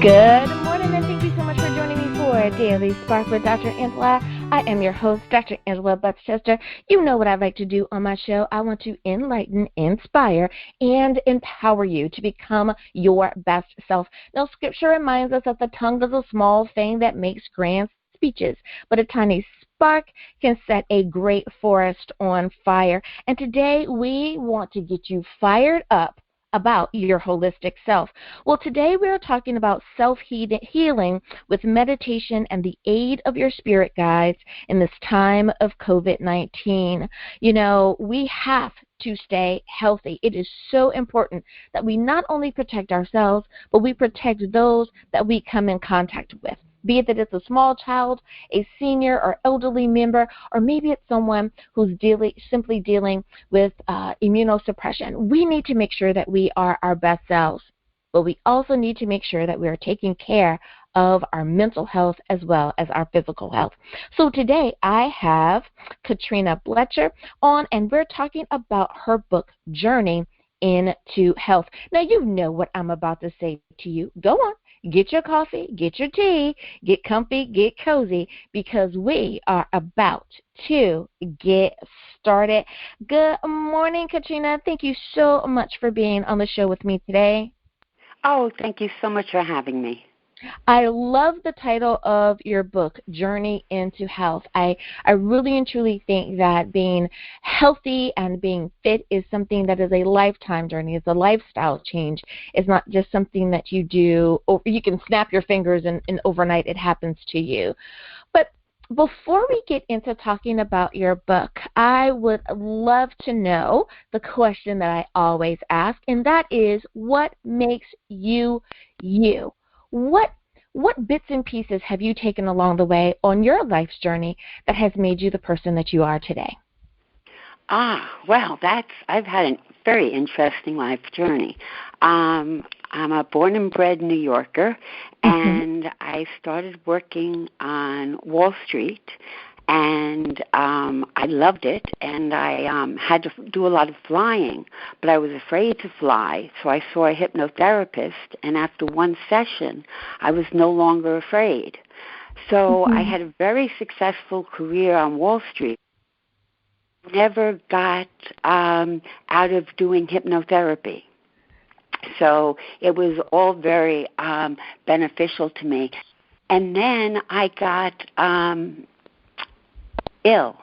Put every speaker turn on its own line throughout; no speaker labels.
Good morning, and thank you so much for joining me for Daily Spark with Dr. Angela. I am your host, Dr. Angela Butchester. You know what I like to do on my show. I want to enlighten, inspire, and empower you to become your best self. Now, Scripture reminds us that the tongue is a small thing that makes grand speeches, but a tiny spark can set a great forest on fire. And today we want to get you fired up about your holistic self. Well, today we are talking about self-healing with meditation and the aid of your spirit guides in this time of COVID-19. You know, we have to stay healthy. It is so important that we not only protect ourselves, but we protect those that we come in contact with. Be it that it's a small child, a senior or elderly member, or maybe it's someone who's simply dealing with immunosuppression. We need to make sure that we are our best selves, but we also need to make sure that we are taking care of our mental health as well as our physical health. So today I have Katrina Blecher on, and we're talking about her book, Journey into Health. Now, you know what I'm about to say to you. Go on. Get your coffee, get your tea, get comfy, get cozy, because we are about to get started. Good morning, Katrina. Thank you so much for being on the show with me today.
Oh, thank you so much for having me.
I love the title of your book, Journey into Health. I really and truly think that being healthy and being fit is something that is a lifetime journey. It's a lifestyle change. It's not just something that you do, or you can snap your fingers and overnight it happens to you. But before we get into talking about your book, I would love to know the question that I always ask, and that is, what makes you you? What bits and pieces have you taken along the way on your life's journey that has made you the person that you are today?
Well, I've had a very interesting life journey. I'm a born and bred New Yorker, and I started working on Wall Street, and I loved it, and I had to do a lot of flying, but I was afraid to fly, so I saw a hypnotherapist, and after one session, I was no longer afraid. So I had a very successful career on Wall Street. Never got out of doing hypnotherapy. So it was all very beneficial to me. And then I got ill.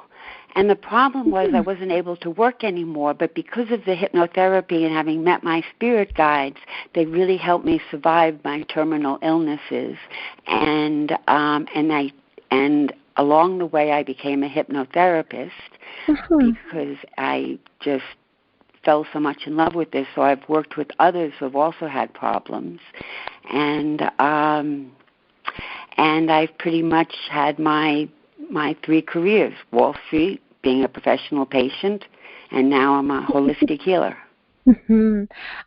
And the problem was I wasn't able to work anymore, but because of the hypnotherapy and having met my spirit guides, they really helped me survive my terminal illnesses. And along the way I became a hypnotherapist because I just fell so much in love with this. So I've worked with others who have also had problems. And I've pretty much had my three careers: Wall Street, being a professional patient, and now I'm a holistic healer.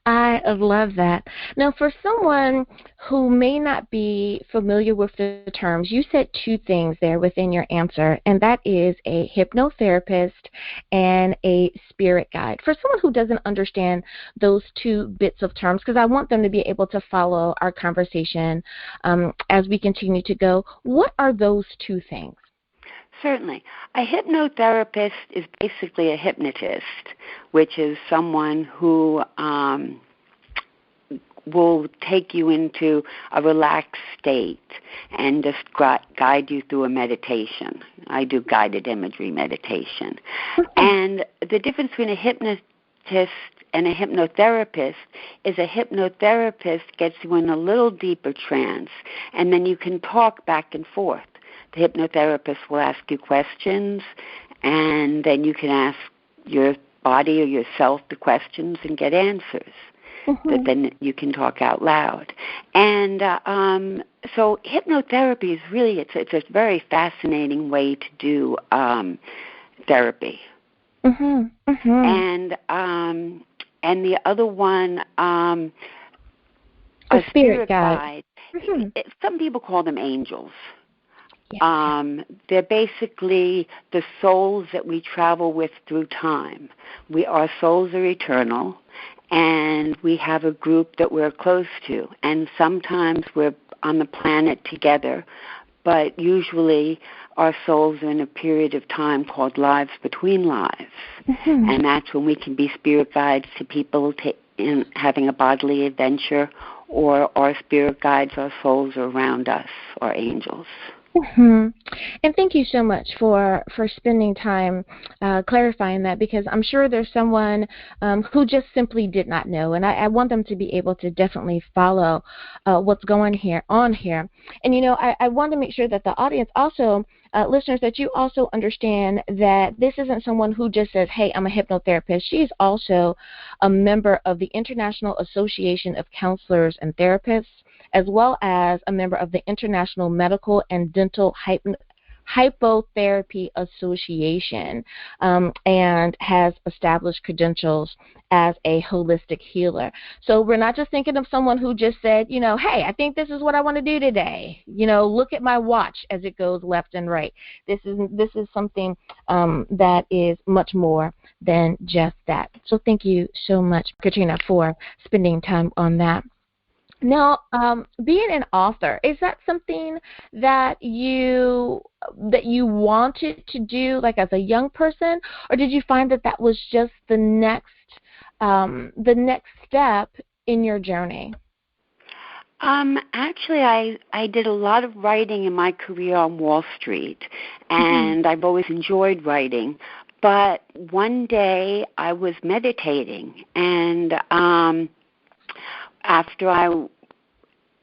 I love that. Now, for someone who may not be familiar with the terms, you said two things there within your answer, and that is a hypnotherapist and a spirit guide. For someone who doesn't understand those two bits of terms, because I want them to be able to follow our conversation as we continue to go, what are those two things?
Certainly. A hypnotherapist is basically a hypnotist, which is someone who will take you into a relaxed state and just guide you through a meditation. I do guided imagery meditation. And the difference between a hypnotist and a hypnotherapist is a hypnotherapist gets you in a little deeper trance, and then you can talk back and forth. The hypnotherapist will ask you questions, and then you can ask your body or yourself the questions and get answers. But then you can talk out loud. And so hypnotherapy is really, it's a very fascinating way to do therapy. And the other one, a spirit guide. Some people call them angels. They're basically the souls that we travel with through time. Our souls are eternal, and we have a group that we're close to. And sometimes we're on the planet together, but usually our souls are in a period of time called lives between lives.
Mm-hmm.
And that's when we can be spirit guides to people in having a bodily adventure, or our spirit guides, our souls are around us, our angels.
Mm-hmm. And thank you so much for spending time clarifying that, because I'm sure there's someone who just simply did not know, and I want them to be able to definitely follow what's going on here. And, I want to make sure that the audience also, listeners, that you also understand that this isn't someone who just says, hey, I'm a hypnotherapist. She's also a member of the International Association of Counselors and Therapists, as well as a member of the International Medical and Dental Hypnotherapy Association, and has established credentials as a holistic healer. So we're not just thinking of someone who just said, hey, I think this is what I want to do today. Look at my watch as it goes left and right. This is something that is much more than just that. So thank you so much, Katrina, for spending time on that. Now, being an author, is that something that you wanted to do, like as a young person, or did you find that was just the next step in your journey?
Actually, I did a lot of writing in my career on Wall Street, and I've always enjoyed writing. But one day I was meditating, and after I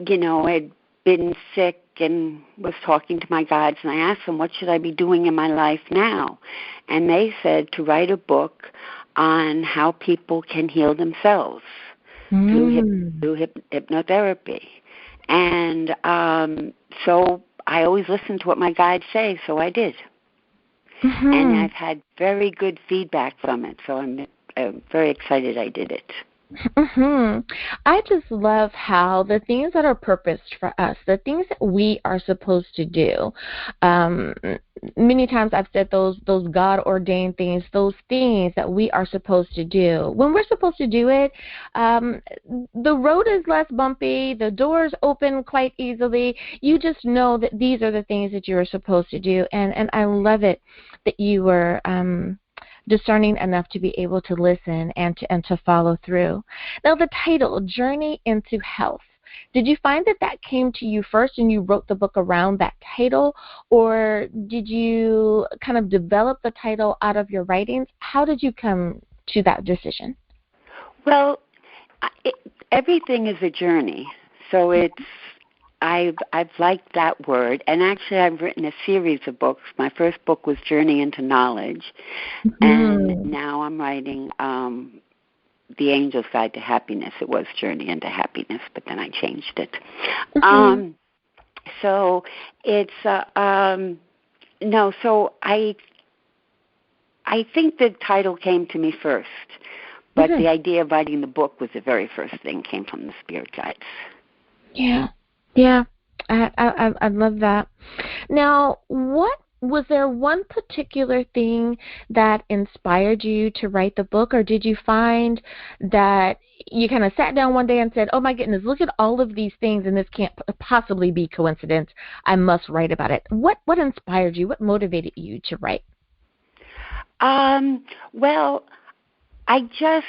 had been sick and was talking to my guides, and I asked them, what should I be doing in my life now? And they said to write a book on how people can heal themselves through hypnotherapy. And so I always listen to what my guides say, so I did. And I've had very good feedback from it, so I'm very excited I did it.
I just love how the things that are purposed for us, the things that we are supposed to do, many times I've said those God-ordained things, those things that we are supposed to do. When we're supposed to do it, the road is less bumpy, the doors open quite easily. You just know that these are the things that you're supposed to do, and I love it that you were discerning enough to be able to listen and to follow through. Now, the title, Journey into Health, did you find that came to you first and you wrote the book around that title, or did you kind of develop the title out of your writings? How did you come to that decision?
Well, everything is a journey, so I've liked that word, and actually I've written a series of books. My first book was Journey into Knowledge, and now I'm writing The Angel's Guide to Happiness. It was Journey into Happiness, but then I changed it. So it's so I think the title came to me first, but the idea of writing the book was the very first thing, came from the spirit guides.
Yeah, I love that. Now, was there one particular thing that inspired you to write the book, or did you find that you kind of sat down one day and said, oh my goodness, look at all of these things, and this can't possibly be coincidence. I must write about it. What inspired you? What motivated you to write?
Well, I just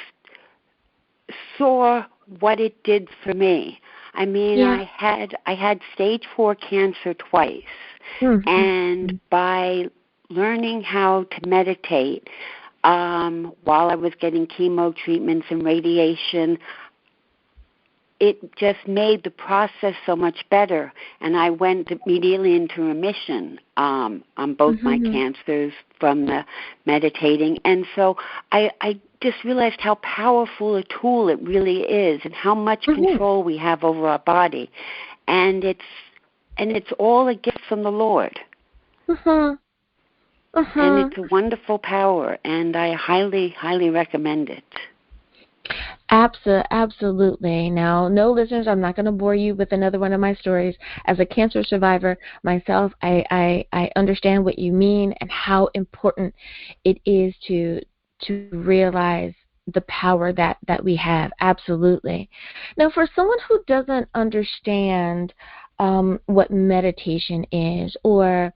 saw what it did for me. I mean, I had stage 4 cancer twice, and by learning how to meditate while I was getting chemo treatments and radiation, it just made the process so much better, and I went immediately into remission on both my cancers from the meditating. And so I just realized how powerful a tool it really is, and how much control we have over our body, and it's all a gift from the Lord. And it's a wonderful power, and I highly, highly recommend it.
Absolutely. Now, no, listeners, I'm not going to bore you with another one of my stories. As a cancer survivor myself, I understand what you mean and how important it is to realize the power that we have. Absolutely. Now, for someone who doesn't understand what meditation is, or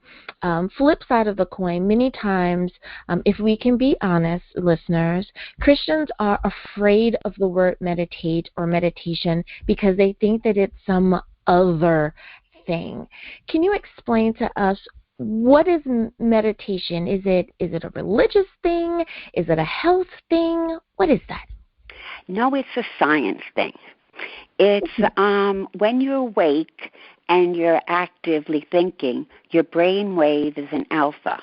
flip side of the coin, many times, if we can be honest, listeners, Christians are afraid of the word meditate or meditation because they think that it's some other thing. Can you explain to us, what is meditation? Is it a religious thing? Is it a health thing? What is that?
No, it's a science thing. It's when you're awake and you're actively thinking, your brain wave is in alpha.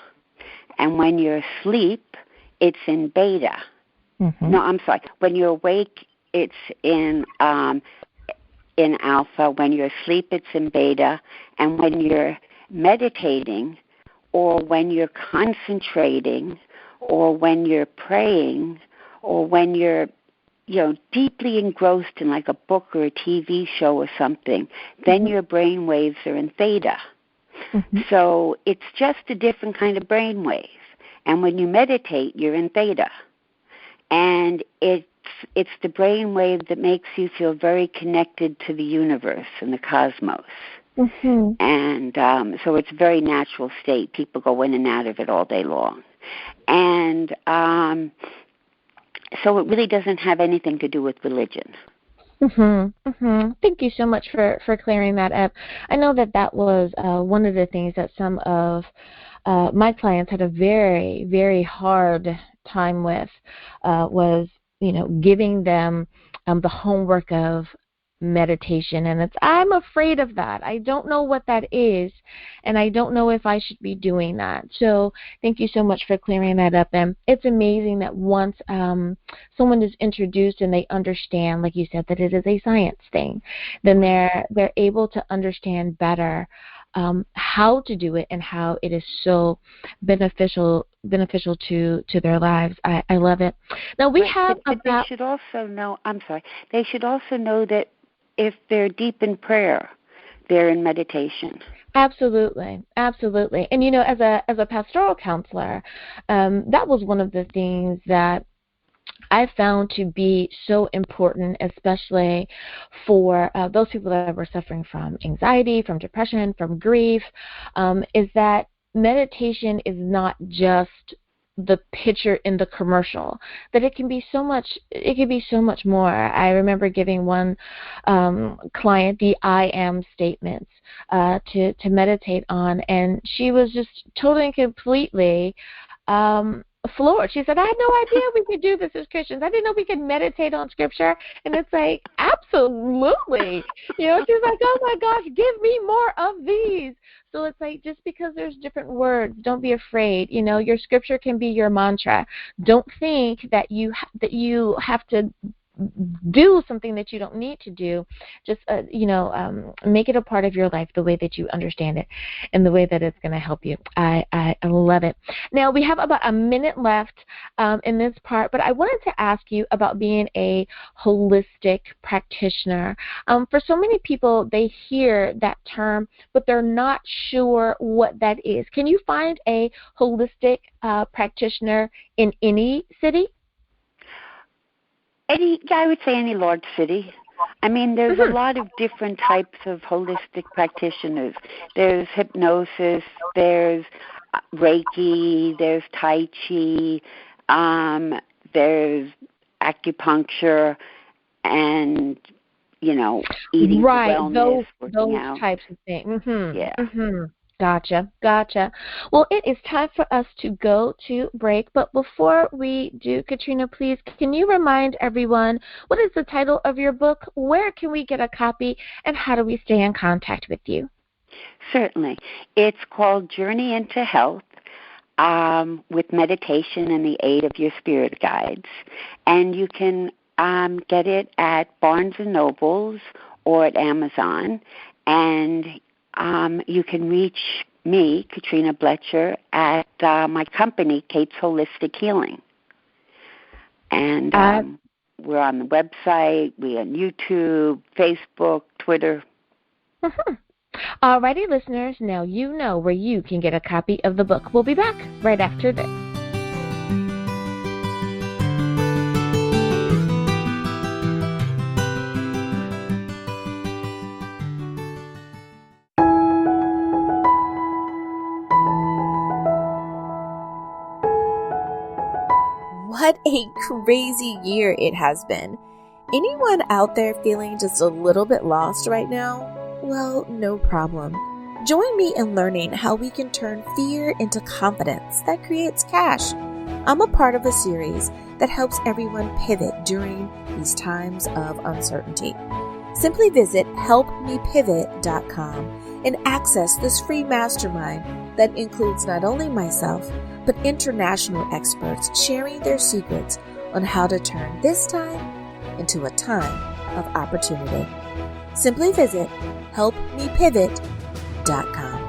And when you're asleep, it's in beta. Mm-hmm. No, I'm sorry. When you're awake, it's in alpha. When you're asleep, it's in beta. And when you're meditating, or when you're concentrating, or when you're praying, or when you're deeply engrossed in like a book or a TV show or something, then your brain waves are in theta. Mm-hmm. So it's just a different kind of brain wave. And when you meditate, you're in theta. And it's the brain wave that makes you feel very connected to the universe and the cosmos. Mm-hmm. And so it's a very natural state. People go in and out of it all day long. And so it really doesn't have anything to do with religion.
Mm-hmm, mm-hmm. Thank you so much for clearing that up. I know that was one of the things that some of my clients had a very, very hard time with, was, giving them the homework of meditation, and I'm afraid of that. I don't know what that is, and I don't know if I should be doing that. So thank you so much for clearing that up. And it's amazing that once someone is introduced and they understand, like you said, that it is a science thing, then they're able to understand better how to do it and how it is so beneficial to their lives. I love it. Now we have
but they should also know. I'm sorry. They should also know that if they're deep in prayer, they're in meditation.
Absolutely, absolutely. And as a pastoral counselor, that was one of the things that I found to be so important, especially for those people that were suffering from anxiety, from depression, from grief, is that meditation is not just the picture in the commercial, that it can be so much more. I remember giving one client the I am statements to meditate on, and she was just totally and completely floored. She said, I had no idea we could do this as Christians. I didn't know we could meditate on Scripture. And it's like, absolutely. She's like, oh my gosh, give me more of these. So it's like, just because there's different words, don't be afraid. Your Scripture can be your mantra. Don't think that you have to do something that you don't need to do. Just make it a part of your life the way that you understand it and the way that it's going to help you. I love it. Now we have about a minute left in this part, but I wanted to ask you about being a holistic practitioner. For so many people, they hear that term, but they're not sure what that is. Can you find a holistic practitioner in any city?
I would say any large city. I mean, there's a lot of different types of holistic practitioners. There's hypnosis, there's Reiki, there's Tai Chi, there's acupuncture, and, eating
right,
for wellness,
those
out.
Types of things. Mm-hmm.
Yeah.
Mm-hmm. Gotcha. Well, it is time for us to go to break, but before we do, Katrina, please, can you remind everyone, what is the title of your book, where can we get a copy, and how do we stay in contact with you?
Certainly. It's called Journey into Health, with meditation and the aid of your spirit guides. And you can get it at Barnes & Nobles or at Amazon, and you can reach me, Katrina Blecher, at my company, Kate's Holistic Healing. And we're on the website, we're on YouTube, Facebook, Twitter.
Mm-hmm. All righty, listeners, now you know where you can get a copy of the book. We'll be back right after this.
What a crazy year it has been. Anyone out there feeling just a little bit lost right now? Well, no problem. Join me in learning how we can turn fear into confidence that creates cash. I'm a part of a series that helps everyone pivot during these times of uncertainty. Simply visit helpmepivot.com and access this free mastermind that includes not only myself, but international experts sharing their secrets on how to turn this time into a time of opportunity. Simply visit helpmepivot.com.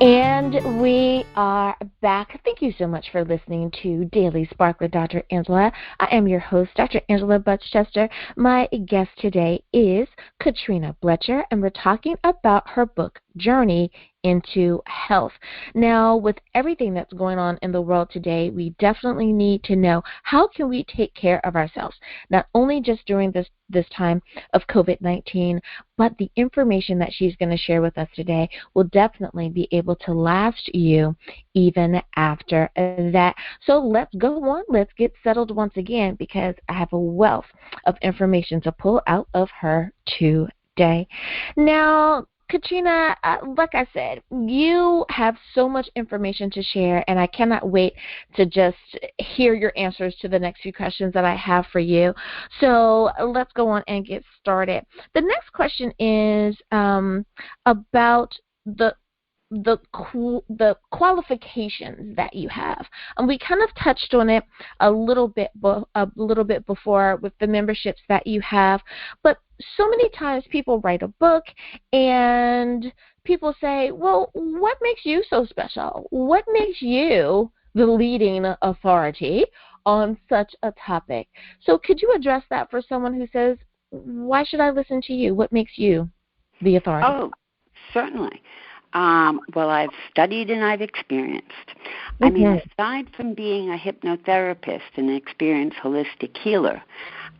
And we are back. Thank you so much for listening to Daily Spark with Dr. Angela. I am your host, Dr. Angela Butchester. My guest today is Katrina Blecher, and we're talking about her book, Journey into Health. Now, with everything that's going on in the world today, we definitely need to know, how can we take care of ourselves, not only just during this time of COVID-19, but the information that she's going to share with us today will definitely be able to last you even after that. So let's go on. Let's get settled once again, because I have a wealth of information to pull out of her today. Now, Katrina, like I said, you have so much information to share, and I cannot wait to just hear your answers to the next few questions that I have for you. So let's go on and get started. The next question is about the qualifications that you have, and we kind of touched on it a little bit before with the memberships that you have. But so many times people write a book and people say, "Well, what makes you so special? What makes you the leading authority on such a topic?" So, could you address that for someone who says, "Why should I listen to you? What makes you the authority?"
Oh, certainly. Well, I've studied and I've experienced.
Mm-hmm.
I mean, aside from being a hypnotherapist and an experienced holistic healer,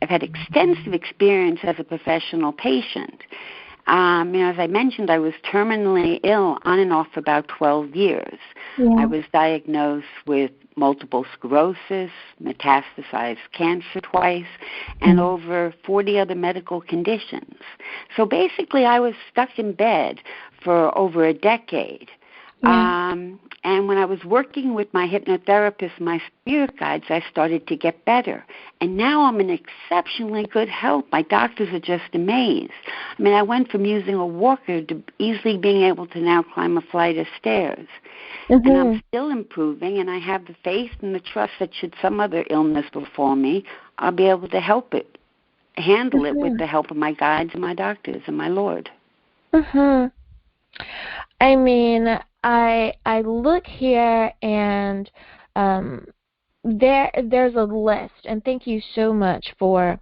I've had extensive experience as a professional patient. As I mentioned, I was terminally ill on and off for about 12 years.
Yeah.
I was diagnosed with multiple sclerosis, metastasized cancer twice, and over 40 other medical conditions. So basically, I was stuck in bed for over a decade.
Yeah.
And when I was working with my hypnotherapist, my spirit guides, I started to get better. And now I'm in exceptionally good health. My doctors are just amazed. I mean, I went from using a walker to easily being able to now climb a flight of stairs.
Mm-hmm.
And I'm still improving, and I have the faith and the trust that should some other illness befall me, I'll be able to handle it with the help of my guides and my doctors and my Lord.
Mm-hmm. I mean, I look here, and there's a list, and thank you so much for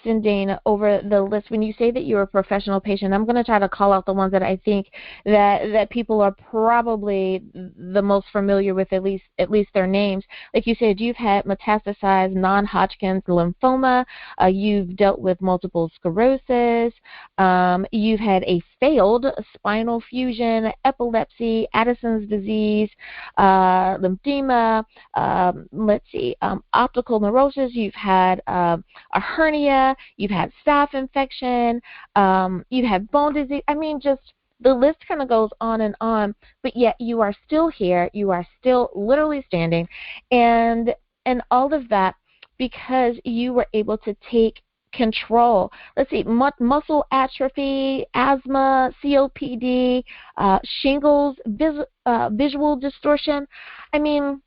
sending over the list. When you say that you're a professional patient, I'm going to try to call out the ones that I think that people are probably the most familiar with, at least their names. Like you said, you've had metastasized non-Hodgkin's lymphoma, you've dealt with multiple sclerosis, you've had a failed spinal fusion, epilepsy, Addison's disease, lymphedema, optical neurosis, you've had a hernia, you've had staph infection, you've had bone disease. I mean, just the list kind of goes on and on, but yet you are still here. You are still literally standing, and all of that because you were able to take control. Let's see, muscle atrophy, asthma, COPD, shingles, visual distortion. I mean,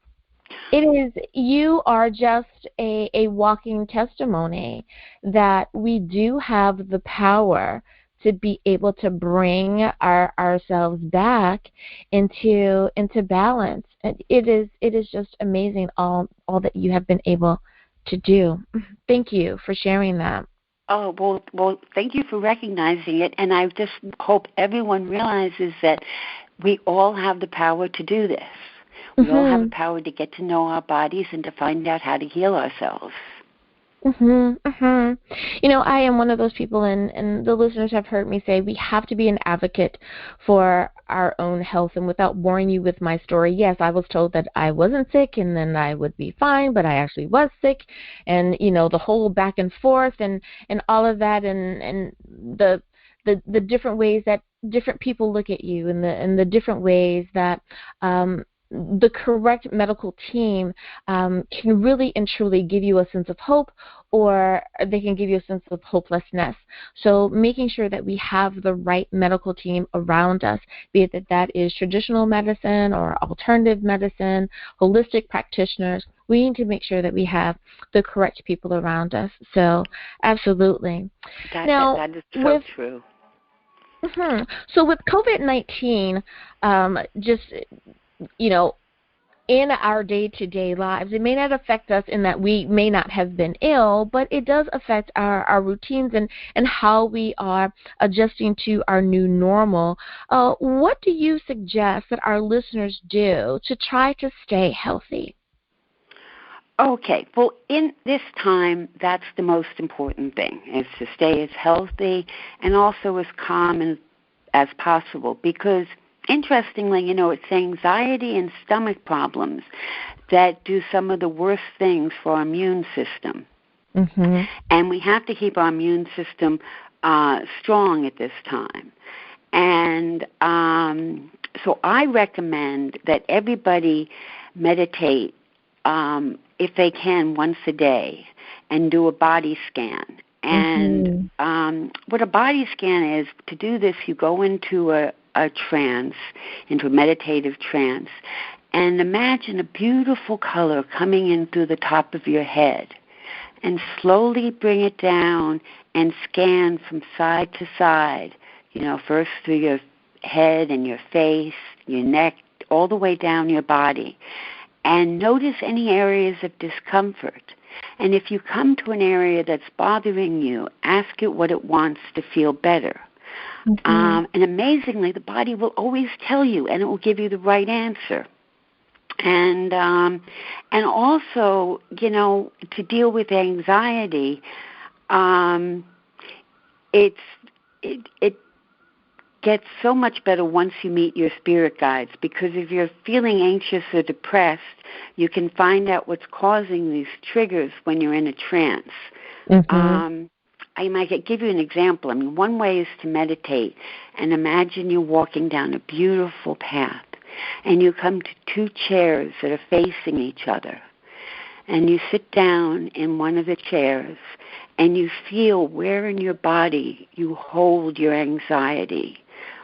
you are just a walking testimony that we do have the power to be able to bring ourselves back into balance. And it is just amazing all that you have been able to do. Thank you for sharing that.
Oh, well, thank you for recognizing it, and I just hope everyone realizes that we all have the power to do this. We all have the power to get to know our bodies and to find out how to heal ourselves.
I am one of those people, and the listeners have heard me say we have to be an advocate for our own health. And without boring you with my story, yes, I was told that I wasn't sick and then I would be fine, but I actually was sick. And, the whole back and forth and all of that and the different ways that different people look at you and the different ways that the correct medical team can really and truly give you a sense of hope, or they can give you a sense of hopelessness. So making sure that we have the right medical team around us, be it that is traditional medicine or alternative medicine, holistic practitioners, we need to make sure that we have the correct people around us. So absolutely.
That is so true.
So with COVID-19, just in our day-to-day lives, it may not affect us in that we may not have been ill, but it does affect our routines and how we are adjusting to our new normal. What do you suggest that our listeners do to try to stay healthy?
Okay, well, in this time, that's the most important thing, is to stay as healthy and also as calm as possible, because interestingly, it's anxiety and stomach problems that do some of the worst things for our immune system. And we have to keep our immune system strong at this time. And so I recommend that everybody meditate if they can once a day and do a body scan. And what a body scan is, to do this, you go into a trance, into a meditative trance, and imagine a beautiful color coming in through the top of your head, and slowly bring it down and scan from side to side, first through your head and your face, your neck, all the way down your body, and notice any areas of discomfort. And if you come to an area that's bothering you, ask it what it wants to feel better. And amazingly, the body will always tell you, and it will give you the right answer. And also, to deal with anxiety, it gets so much better once you meet your spirit guides, because if you're feeling anxious or depressed, you can find out what's causing these triggers when you're in a trance. I might give you an example. One way is to meditate and imagine you're walking down a beautiful path, and you come to two chairs that are facing each other, and you sit down in one of the chairs, and you feel where in your body you hold your anxiety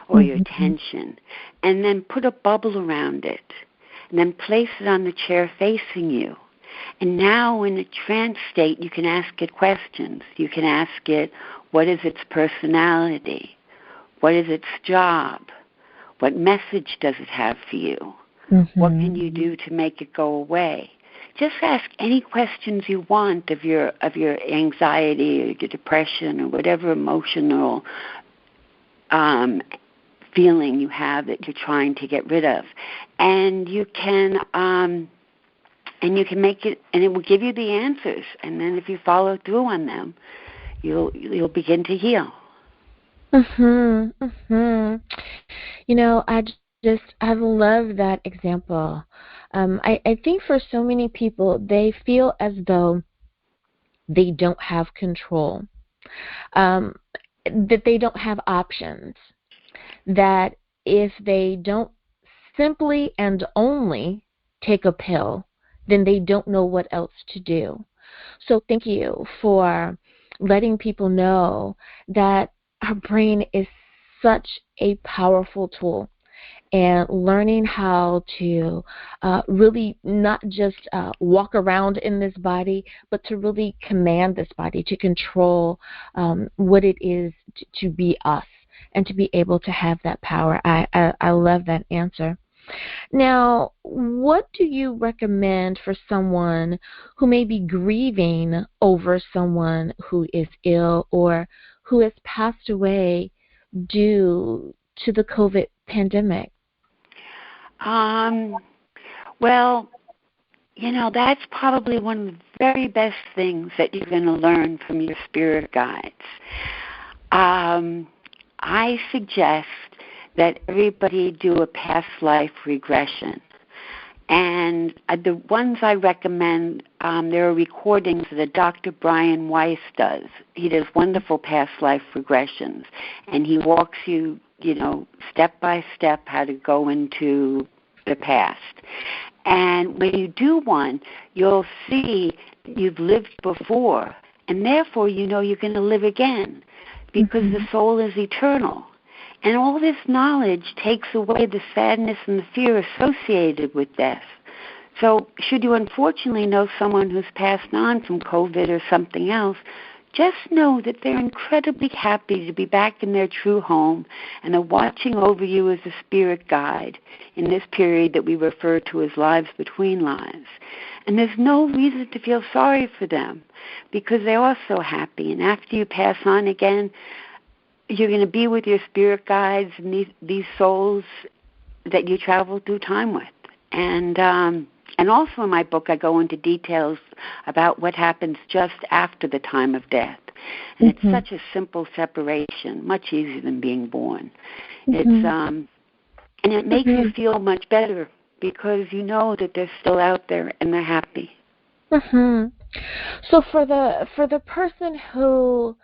or your tension, and then put a bubble around it, and then place it on the chair facing you. And now in a trance state, you can ask it questions. You can ask it, what is its personality? What is its job? What message does it have for you? What can you do to make it go away? Just ask any questions you want of your anxiety or your depression or whatever emotional feeling you have that you're trying to get rid of. And you can make it, and it will give you the answers. And then if you follow through on them, you'll begin to heal.
I love that example. I think for so many people, they feel as though they don't have control, that they don't have options, that if they don't simply and only take a pill, then they don't know what else to do. So thank you for letting people know that our brain is such a powerful tool, and learning how to really not just walk around in this body, but to really command this body, to control what it is to be us and to be able to have that power. I love that answer. Now, what do you recommend for someone who may be grieving over someone who is ill or who has passed away due to the COVID pandemic?
Well, That's probably one of the very best things that you're going to learn from your spirit guides. I suggest that everybody do a past life regression. And the ones I recommend, there are recordings that Dr. Brian Weiss does. He does wonderful past life regressions, and he walks you, step by step how to go into the past. And when you do one, you'll see you've lived before, and therefore you're going to live again, because the soul is eternal. And all this knowledge takes away the sadness and the fear associated with death. So should you unfortunately know someone who's passed on from COVID or something else, just know that they're incredibly happy to be back in their true home, and they're watching over you as a spirit guide in this period that we refer to as lives between lives. And there's no reason to feel sorry for them, because they are so happy. And after you pass on again, you're going to be with your spirit guides and these souls that you travel through time with. And also in my book, I go into details about what happens just after the time of death. And it's such a simple separation, much easier than being born. It's and it makes you feel much better, because you know that they're still out there and they're happy.
So for the person who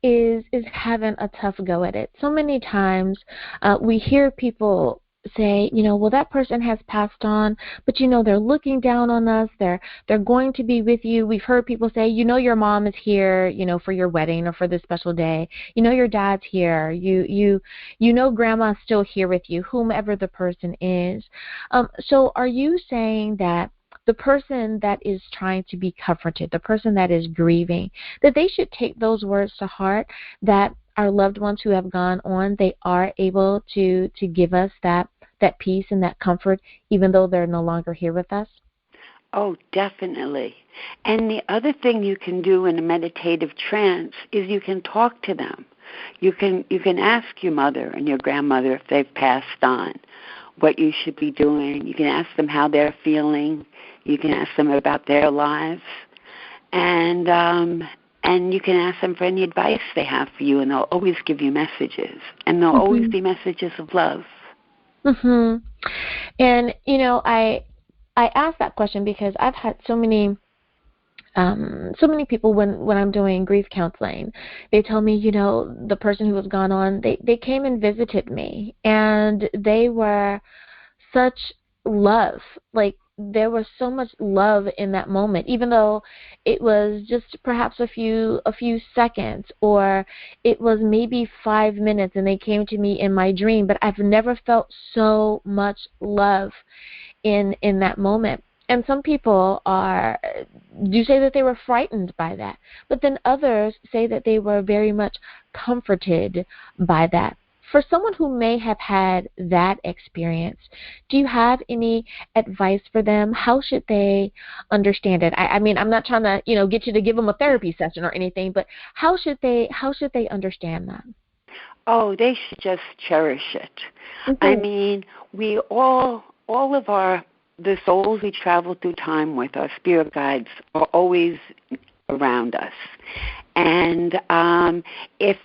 is having a tough go at it, so many times we hear people say, well, that person has passed on, but they're looking down on us. They're going to be with you. We've heard people say, your mom is here, for your wedding or for this special day. Your dad's here. Grandma's still here with you, whomever the person is. So are you saying that the person that is trying to be comforted, the person that is grieving, that they should take those words to heart, that our loved ones who have gone on, they are able to give us that peace and that comfort, even though they're no longer here with us?
Oh, definitely. And the other thing you can do in a meditative trance is you can talk to them. You can ask your mother and your grandmother, if they've passed on, what you should be doing. You can ask them how they're feeling. You can ask them about their lives. And you can ask them for any advice they have for you, and they'll always give you messages. And they'll always be messages of love.
And, I asked that question because I've had so many people when I'm doing grief counseling, they tell me, the person who has gone on, they came and visited me, and they were such love. Like, there was so much love in that moment, even though it was just perhaps a few seconds, or it was maybe 5 minutes, and they came to me in my dream, but I've never felt so much love in that moment. And some people do say that they were frightened by that, but then others say that they were very much comforted by that. For someone who may have had that experience, do you have any advice for them? How should they understand it? I mean, I'm not trying to, get you to give them a therapy session or anything, but how should they understand that?
Oh, they should just cherish it. I mean, we all of the souls we travel through time with, our spirit guides, are always around us. And if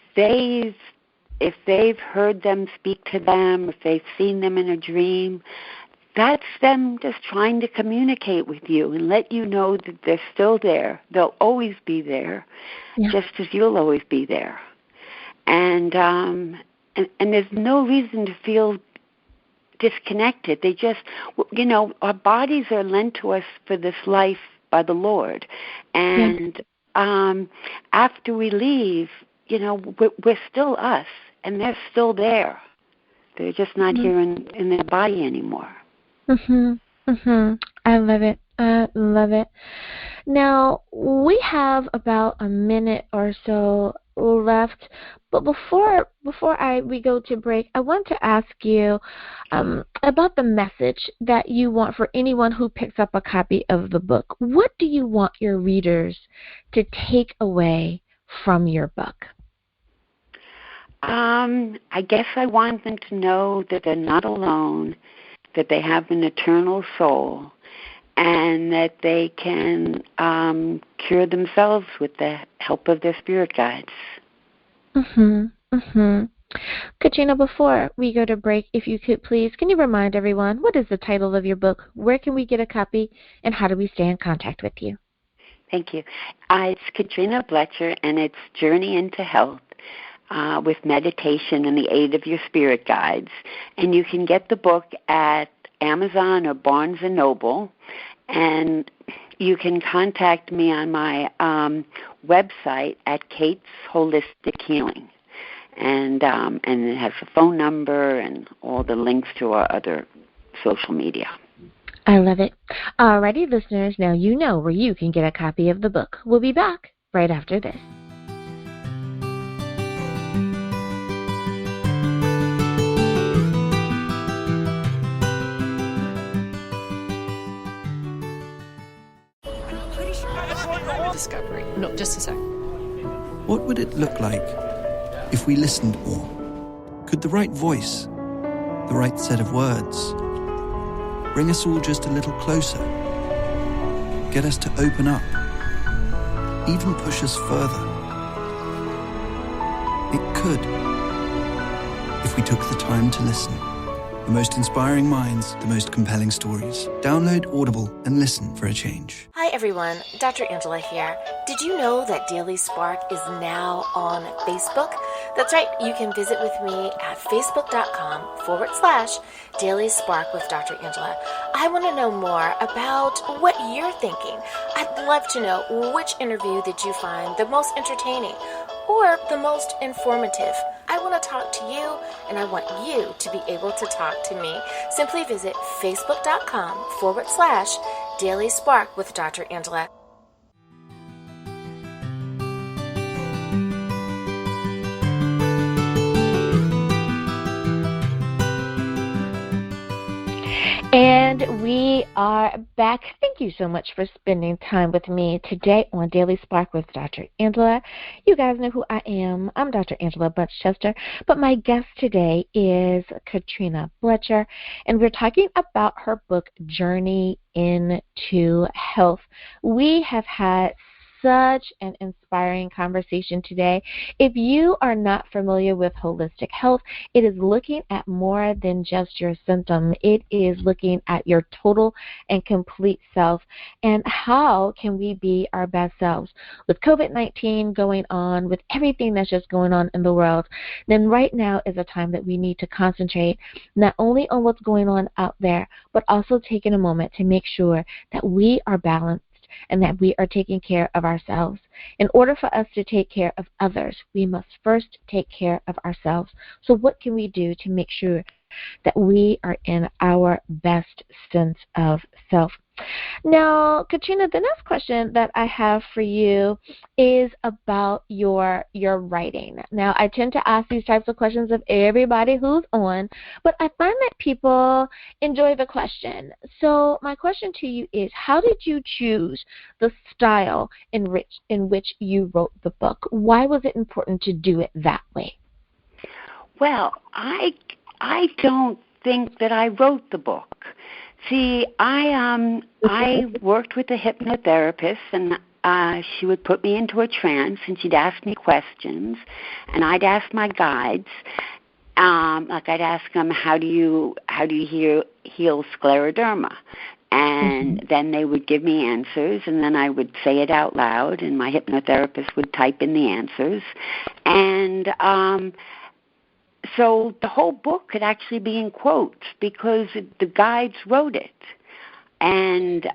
they've heard them speak to them, if they've seen them in a dream, that's them just trying to communicate with you and let you know that they're still there. They'll always be there, just as you'll always be there. And there's no reason to feel disconnected. They just, our bodies are lent to us for this life by the Lord. And after we leave, we're still us, and they're still there. They're just not here in their body anymore.
I love it. I love it. Now, we have about a minute or so left, but before we go to break, I want to ask you about the message that you want for anyone who picks up a copy of the book. What do you want your readers to take away from your book?
I guess I want them to know that they're not alone, that they have an eternal soul, and that they can cure themselves with the help of their spirit guides.
Katrina, before we go to break, if you could please, can you remind everyone, what is the title of your book? Where can we get a copy? And how do we stay in contact with you?
Thank you. It's Katrina Blecher, and it's Journey into Health with meditation and the aid of your spirit guides. And you can get the book at Amazon or Barnes & Noble. And you can contact me on my website at Kate's Holistic Healing. And it has a phone number and all the links to our other social media.
I love it. Alrighty, listeners, now you know where you can get a copy of the book. We'll be back right after this.
Discovery. No, just a sec.
What would it look like if we listened more? Could the right voice, the right set of words, bring us all just a little closer, get us to open up, even push us further? It could, if we took the time to listen. The most inspiring minds, the most compelling stories. Download Audible and listen for a change.
Hi everyone, Dr. Angela here. Did you know that Daily Spark is now on Facebook? That's right, you can visit with me at facebook.com/Daily Spark with Dr. Angela. I want to know more about what you're thinking. I'd love to know which interview did you find the most entertaining or the most informative. I want to talk to you, and I want you to be able to talk to me. Simply visit facebook.com/Daily Spark with Dr. Angela.
And we are back. Thank you so much for spending time with me today on Daily Spark with Dr. Angela. You guys know who I am. I'm Dr. Angela Butchester, but my guest today is Katrina Blecher, and we're talking about her book, Journey into Health. We have had such an inspiring conversation today. If you are not familiar with holistic health, it is looking at more than just your symptom. It is looking at your total and complete self, and how can we be our best selves. With COVID-19 going on, with everything that's just going on in the world, then right now is a time that we need to concentrate not only on what's going on out there, but also taking a moment to make sure that we are balanced and that we are taking care of ourselves. In order for us to take care of others, we must first take care of ourselves. So what can we do to make sure that we are in our best sense of self? Now, Katrina, the next question that I have for you is about your writing. Now, I tend to ask these types of questions of everybody who's on, but I find that people enjoy the question. So my question to you is, how did you choose the style in which you wrote the book? Why was it important to do it that way?
Well, I don't think that I wrote the book. See, I worked with a hypnotherapist, and she would put me into a trance, and she'd ask me questions, and I'd ask my guides, like I'd ask them, how do you heal scleroderma? And then they would give me answers, and then I would say it out loud, and my hypnotherapist would type in the answers, and so the whole book could actually be in quotes because the guides wrote it. And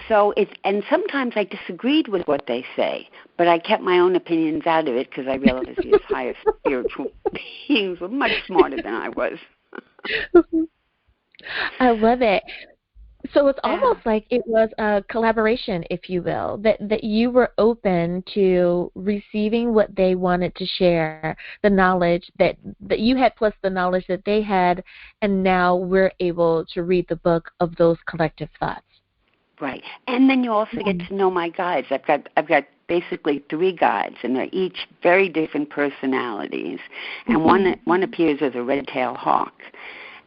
so and sometimes I disagreed with what they say, but I kept my own opinions out of it because I realized these higher spiritual beings were much smarter than I was.
I love it. So it's almost like it was a collaboration, if you will, that you were open to receiving what they wanted to share, the knowledge that you had plus the knowledge that they had, and now we're able to read the book of those collective thoughts.
Right. And then you also get to know my guides. I've got basically 3 guides, and they're each very different personalities. And one appears as a red-tailed hawk.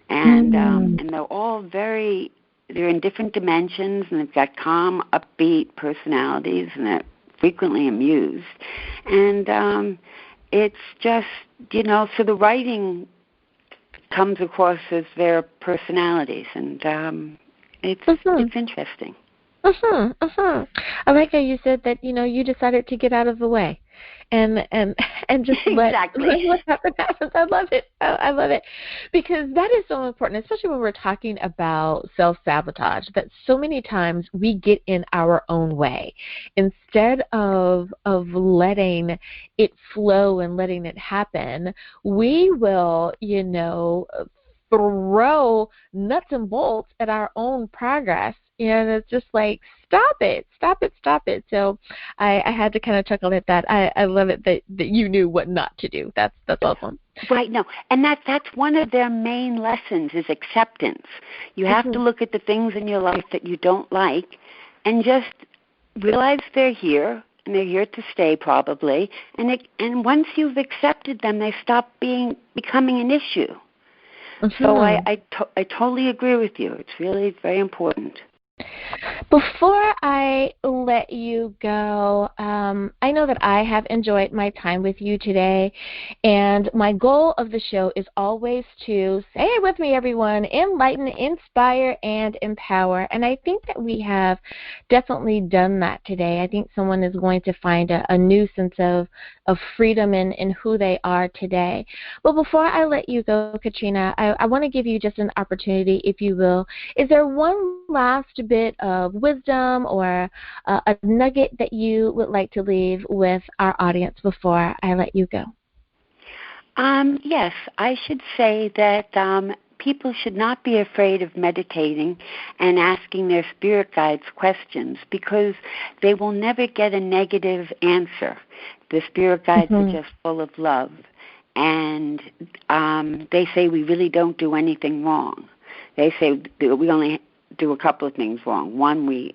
And they're all very they're in different dimensions, and they've got calm, upbeat personalities, and they're frequently amused. And it's just, so the writing comes across as their personalities, and it's interesting.
I like how you said that, you decided to get out of the way and just let what happens. I love it. I love it, because that is so important, especially when we're talking about self-sabotage, that so many times we get in our own way instead of letting it flow and letting it happen. We will, throw nuts and bolts at our own progress. And it's just like, stop it. So I had to kind of chuckle at that. I love it that you knew what not to do. That's awesome.
Right, no. And that's one of their main lessons is acceptance. You have to look at the things in your life that you don't like and just realize they're here, and they're here to stay probably. And once you've accepted them, they stop becoming an issue. So I totally agree with you. It's really very important.
Before I let you go, I know that I have enjoyed my time with you today, and my goal of the show is always to, say it with me everyone, enlighten, inspire, and empower. And I think that we have definitely done that today. I think someone is going to find a new sense of freedom in who they are today. But before I let you go, Katrina, I want to give you just an opportunity, if you will. Is there one last bit of wisdom or a nugget that you would like to leave with our audience before I let you go?
Yes, I should say that people should not be afraid of meditating and asking their spirit guides questions, because they will never get a negative answer. The spirit guides are just full of love, and they say we really don't do anything wrong. They say we only do a couple of things wrong. One,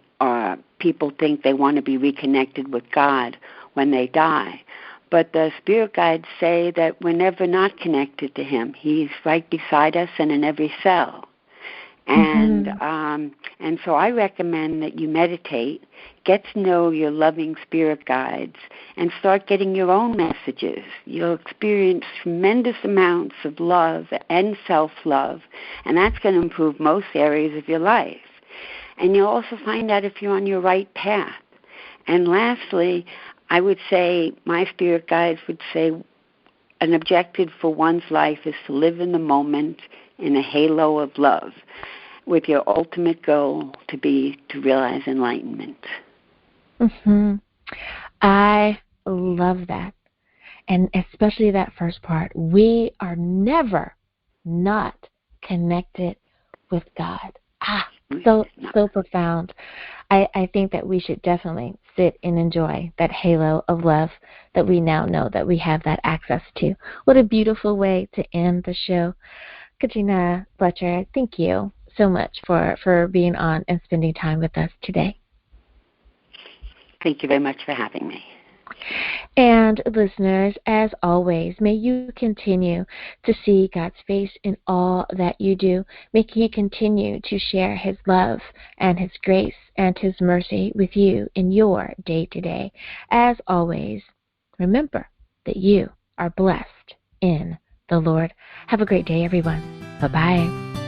people think they want to be reconnected with God when they die. But the spirit guides say that we're never not connected to Him. He's right beside us and in every cell. And so I recommend that you meditate, get to know your loving spirit guides, and start getting your own messages. You'll experience tremendous amounts of love and self-love, and that's going to improve most areas of your life. And you'll also find out if you're on your right path. And lastly, I would say, my spirit guides would say, an objective for one's life is to live in the moment in a halo of love, with your ultimate goal to realize enlightenment.
I love that. And especially that first part. We are never not connected with God. So profound. I think that we should definitely sit and enjoy that halo of love that we now know that we have that access to. What a beautiful way to end the show. Katrina Blecher, thank you so much for being on and spending time with us today.
Thank you very much for having me.
And listeners, as always, may you continue to see God's face in all that you do. May He continue to share His love and His grace and His mercy with you in your day-to-day. As always, remember that you are blessed in the Lord. Have a great day, everyone. Bye-bye.